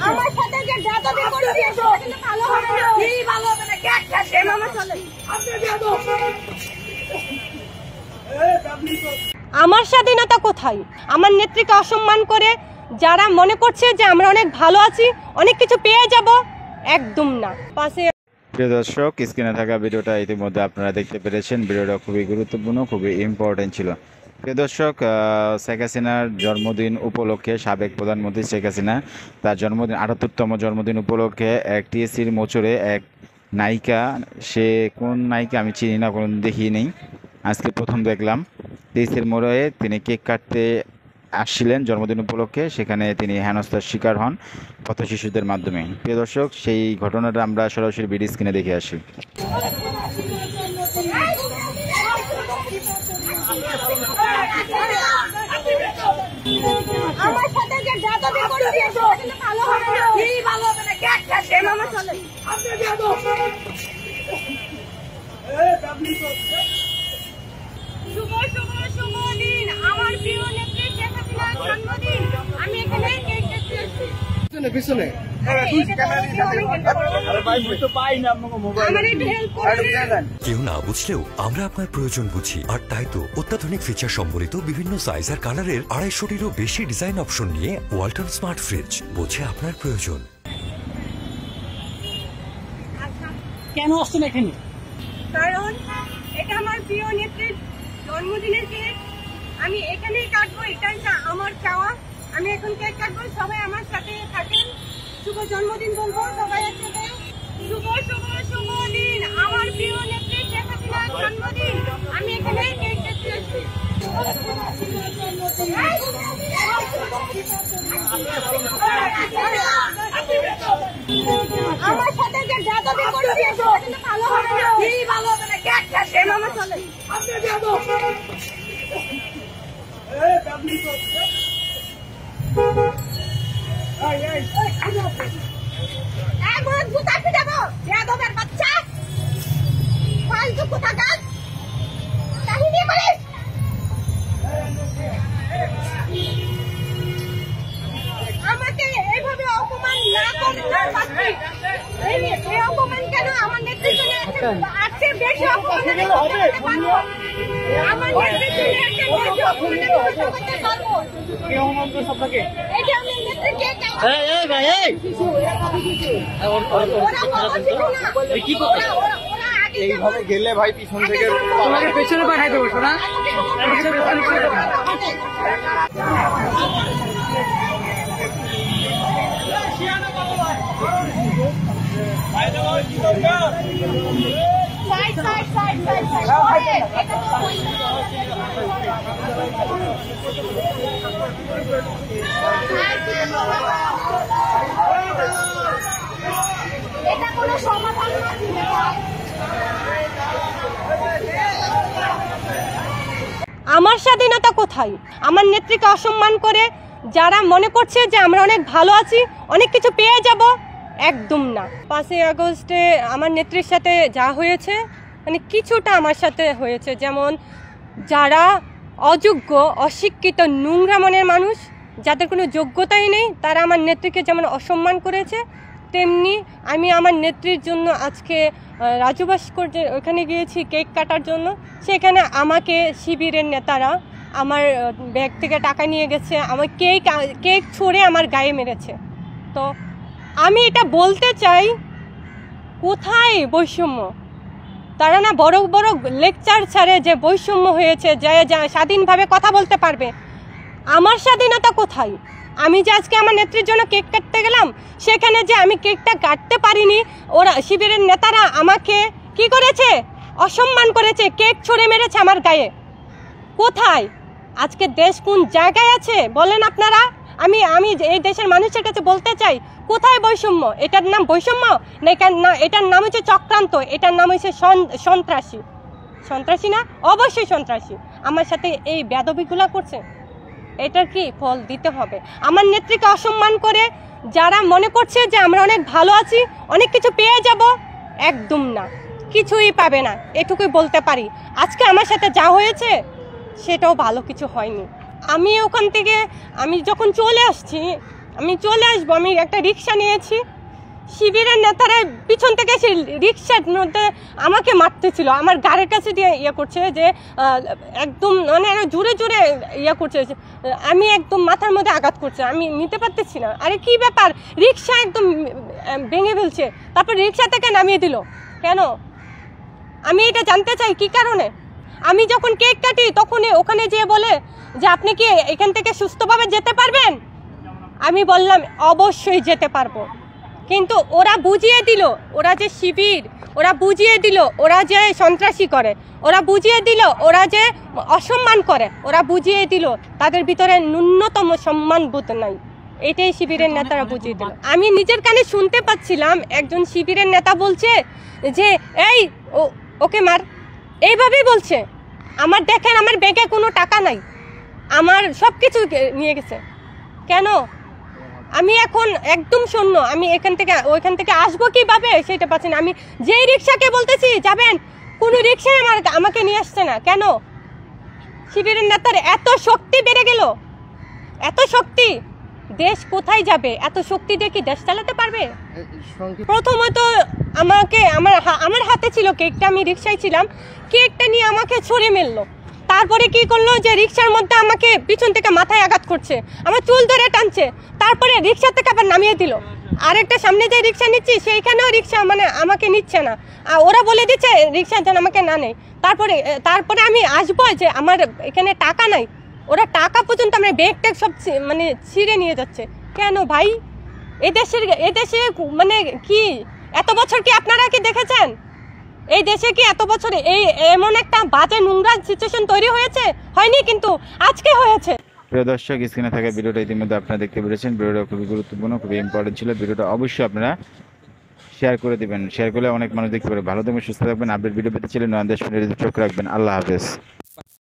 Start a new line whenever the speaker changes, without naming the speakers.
আমার সাথে যে বেয়াদবি করছিস সেটা কিন্তু ভালো হবে না। কি ভালো হবে না? কেকটা সে মামা চলে। আপনি বেয়াদব।
আমার স্বাধীনতা কোথায়? আমার নেত্রীকে অসম্মান করে যারা মনে করছে যে আমরা অনেক ভালো আছি, অনেক কিছু পেয়ে যাব, একদম না। পাশে
প্রিয় দর্শক, স্ক্রিনে থাকা ভিডিওটা ইতিমধ্যে আপনারা দেখতে পেরেছেন। ভিডিওটা খুবই গুরুত্বপূর্ণ, খুবই ইম্পর্টেন্ট ছিল। প্রিয় দর্শক, শেখ হাসিনার জন্মদিন উপলক্ষে সাবেক প্রধানমন্ত্রী শেখ হাসিনা তার জন্মদিন ৭৮তম জন্মদিন উপলক্ষে এক টিএসসির মোচরে এক নায়িকা, সে কোন নায়িকা আমি চিনি না, কোনো দেখিয়ে নেই, আজকে প্রথম দেখলাম। টিএসসির মোড়ে তিনি কেক কাটতে আসছিলেন জন্মদিন উপলক্ষে, সেখানে তিনি হেনস্থার শিকার হন পথ শিশুদের মাধ্যমে। প্রিয় দর্শক, সেই ঘটনাটা আমরা সরাসরি ভিডিও স্ক্রিনে দেখে আসি।
আমার সাথে যে বেয়াদবি করছিস সেটা কিন্তু ভালো হবে না। কি ভালো হবে না? কেকটা সে মামা চলে। আপনি বেয়াদব। শুভ শুভ শুভ দিন, আমার প্রিয় নেত্রী শেখ হাসিনার জন্মদিন। আমি এখানে কেক কাটতে এসেছি।
পিছনে
কেউ না বুঝলেও আমরা আপনার প্রয়োজন বুঝি, আর তাই তো অত্যাধুনিক ফিচার সম্বলিত বিভিন্ন সাইজ আর কালারের ২৫০টিরও বেশি ডিজাইন অপশন নিয়ে ওয়ালটন স্মার্ট ফ্রিজ বোঝে আপনার প্রয়োজন।
কেন আসছেন এখানে?
কারণ এটা আমার প্রিয় নেত্রীর জন্মদিনের কেক, আমি এখানেই কাটবো, এটাই আমার চাওয়া। আমি এখন কেক কাটবো, সবাই আমার সাথে থাকেন, শুভ জন্মদিন বলবো সবাই একসাথে। শুভ শুভ শুভ দিন, আমার প্রিয় নেত্রী শেখ হাসিনার জন্মদিন। আমি এখানে কেক কাটতে এসেছি।
আমার সাথে যে বেয়াদবি করছিস সেটা কিন্তু ভালো হবে না। কি ভালো হবে না? কেকটা সে মামা চলে। আপনি বেয়াদব। একবার জুতা পিটাবো, বেয়াদবের বাচ্চা, ফালতু কোথাকার কাহিনী করিস। আমাকে এইভাবে অপমান না করুন। এই অপমান কেন? আমার নেত্রীর জন্য আজকে বেশি অপমান হবে। আমার নেত্রীর জন্য বেশি অপমান করতে পারবো। এই যে আমি নেত্রীকে
এইভাবে গেলে ভাই পিছন থেকে
তোমাকে পেছনে পাঠাই দেবো শোনা।
এটা কোনো সমাধান না।
আমার স্বাধীনতা কোথায়? আমার নেত্রীকে অসম্মান করে যারা মনে করছে যে আমরা অনেক ভালো আছি, অনেক কিছু পেয়ে যাব, একদম না। ৫ই আগস্টে আমার নেত্রীর সাথে যা হয়েছে, মানে কিছুটা আমার সাথে হয়েছে, যেমন যারা অযোগ্য, অশিক্ষিত, নোংরা মনের মানুষ, যাদের কোনো যোগ্যতাই নেই, তারা আমার নেত্রীকে যেমন অসম্মান করেছে, তেমনি আমি আমার নেত্রীর জন্য আজকে রাজু ভাস্কর্যে ওখানে গিয়েছি কেক কাটার জন্য। সেখানে আমাকে শিবিরের নেতারা আমার ব্যাগ থেকে টাকা নিয়ে গেছে, আমার কেক ছুঁড়ে আমার গায়ে মেরেছে। তো আমি এটা বলতে চাই, কোথায় বৈষম্য? তারা না বড় বড় লেকচার ছাড়ে যে বৈষম্য হয়েছে, যা স্বাধীনভাবে কথা বলতে পারবে। আমার স্বাধীনতা কোথায়? আমি যে আজকে আমার নেত্রীর জন্য কেক কাটতে গেলাম, সেখানে যে আমি কেকটা কাটতে পারিনি, ওরা শিবিরের নেতারা আমাকে কি করেছে? অসম্মান করেছে, কেক ছুঁড়ে মেরেছে আমার গায়ে। কোথায়? আজকে দেশ কোন জায়গায় আছে বলেন আপনারা? আমি এই দেশের মানুষের কাছে বলতে চাই, কোথায় বৈষম্য? এটার নাম বৈষম্য না, এটার নাম হচ্ছে চক্রান্ত, এটার নাম হচ্ছে সন্ত্রাসী। সন্ত্রাসী না? অবশ্যই সন্ত্রাসী। আমার সাথে এই বেয়াদবিগুলা করছে, এটার কি ফল দিতে হবে? আমার নেত্রীকে অসম্মান করে যারা মনে করছে যে আমরা অনেক ভালো আছি, অনেক কিছু পেয়ে যাব, একদম না, কিছুই পাবে না, এটুকুই বলতে পারি। আজকে আমার সাথে যা হয়েছে সেটাও ভালো কিছু হয়নি। আমি ওখান থেকে আমি যখন চলে আসছি, আমি চলে আসবো, আমি একটা রিক্সা নিয়েছি। শিবিরের নেতারা পিছন থেকে এসে রিক্সার মধ্যে আমাকে মারতেছিল, আমার গাড়ির কাছে দিয়ে ইয়ে করছে যে একদম মানে জোরে জোরে ইয়ে করছে, আমি একদম মাথার মধ্যে আঘাত করছে, আমি নিতে পারতেছি না। আরে কি ব্যাপার, রিক্সা একদম ভেঙে ফেলছে, তারপর রিক্সা থেকে নামিয়ে দিল কেন? আমি এটা জানতে চাই কি কারণে। আমি যখন কেক কাটি তখন ওখানে যেয়ে বলে যে আপনি কি এখান থেকে সুস্থভাবে যেতে পারবেন? আমি বললাম অবশ্যই যেতে পারবো, কিন্তু ওরা বুঝিয়ে দিল, ওরা যে শিবির, ওরা বুঝিয়ে দিল ওরা যে সন্ত্রাসী করে, ওরা বুঝিয়ে দিল ওরা যে অসম্মান করে, ওরা বুঝিয়ে দিল তাদের ভিতরে ন্যূনতম সম্মানবোধ নাই। এটাই শিবিরের নেতারা বুঝিয়ে দিল। আমি নিজের কানে শুনতে পাচ্ছিলাম একজন শিবিরের নেতা বলছে যে এই ওকে মার, এইভাবেই বলছে। আমার দেখেন আমার ব্যাগে কোনো টাকা নাই, আমার সব কিছু নিয়ে গেছে। কেন? আমি এখন একদম শূন্য, আমি ওইখান থেকে আসবো কিভাবে সেটা পাচ্ছি না। আমি যেই রিক্সাকে বলতেছি যাবেন, কোনো রিক্সায় আমাকে নিয়ে আসছে না। কেন? শিবিরের নেতার এত শক্তি বেড়ে গেল, এত শক্তি, দেশ কোথায় যাবে? এত শক্তি দিয়ে কি দেশ চালাতে পারবে? প্রথমত আমার হাতে ছিল কেকটা, আমি রিক্সায় ছিলাম, কেকটা নিয়ে আমাকে ছুঁড়ে মেরলো। তারপরে কি করলো যে রিক্সার মধ্যে আমাকে পিছন থেকে মাথায় আঘাত করছে, আমার চুল ধরে টানছে, তারপরে রিক্সা থেকে আবার নামিয়ে দিল। আরেকটা সামনে যে রিক্সা নিচ্ছি সেইখানেও রিক্সা মানে আমাকে নিচ্ছে না, ওরা বলে দিচ্ছে রিক্সা যেন আমাকে না নেয়। তারপরে আমি আসবো যে আমার এখানে টাকা নাই, ওরা টাকা পর্যন্ত আমরা ব্যাগ ট্যাগ সব মানে ছিঁড়ে নিয়ে যাচ্ছে। কেন ভাই? এদেশে মানে কি এত বছর কি আপনারা কি দেখেছেন? এই দেশে কি এত বছরে এমন একটা বাজে নোংরা সিচুয়েশন তৈরি হয়েছে? হয়নি, কিন্তু আজকে হয়েছে।
প্রিয় দর্শক, স্ক্রিনে থাকা ভিডিওটা ইতিমধ্যে আপনারা দেখতে পেরেছেন। ভিডিওটা খুবই গুরুত্বপূর্ণ, খুবই ইম্পর্টেন্ট ছিল। ভিডিওটা অবশ্যই আপনারা শেয়ার করে দিবেন, শেয়ার করলে অনেক মানুষ দেখতে পারে। ভালো থাকবেন, সুস্থ থাকবেন। আপডেট ভিডিও পেতে চ্যানেল নয়ন দেশ চোখ রাখবেন। আল্লাহ হাফেজ।